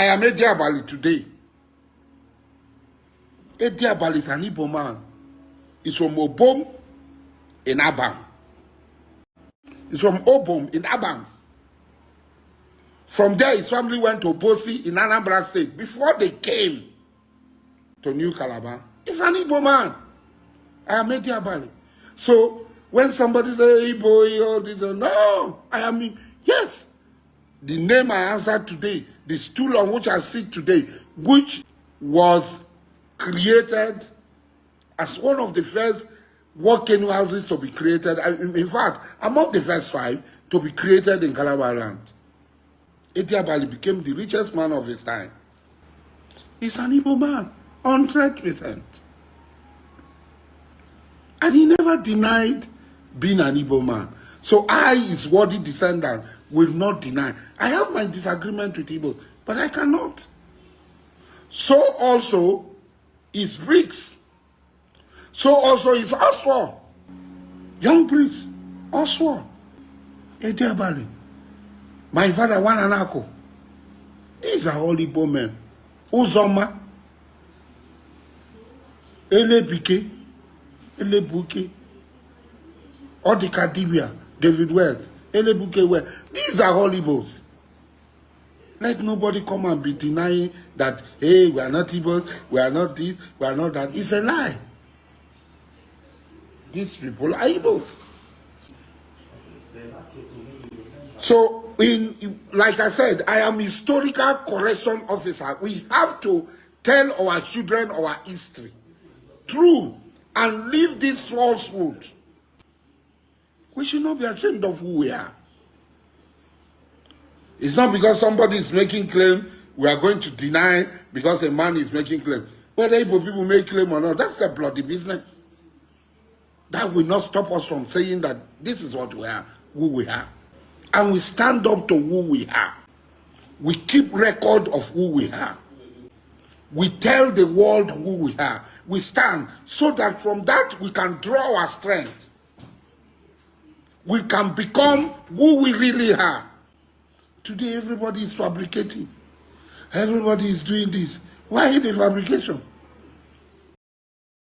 I am Ediabali today. Ediabali is an Igbo man. He's from Obom in Abang. He's from Obom in Abang. From there, his family went to Obosi in Anambra State before they came to New Kalabari. He's an Igbo man. I am Ediabali. So when somebody says Igbo, all this, no, I am, yes. The name I answered today, the stool on which I sit today, which was created as one of the first working houses to be created, in fact, among the first 5 to be created in Kalabari land. Ediabali became the richest man of his time. He's an Igbo man, 100%. And he never denied being an Igbo man. So I, his worthy descendant, will not deny. I have my disagreement with Igbo, but I cannot. So also is Briggs. So also is Oswald. Young Briggs, Oswald, Ediabali. My father, Wananako. These are all Igbo men. Uzoma, Elebike, Elebuke, Odikadibia, David Wells, Elebuke Wells. These are all Igbos. Let nobody come and be denying that, hey, we are not Igbos, we are not this, we are not that. It's a lie. These people are Igbos. So, like I said, I am historical correction officer. We have to tell our children our history. True. And leave this falsehood. We should not be ashamed of who we are. It's not because somebody is making claim, we are going to deny because a man is making claim. Whether Igbo people make claim or not, that's their bloody business. That will not stop us from saying that this is what we are, who we are. And we stand up to who we are. We keep record of who we are. We tell the world who we are. We stand so that from that we can draw our strength. We can become who we really are. Today everybody is fabricating. Everybody is doing this. Why the fabrication?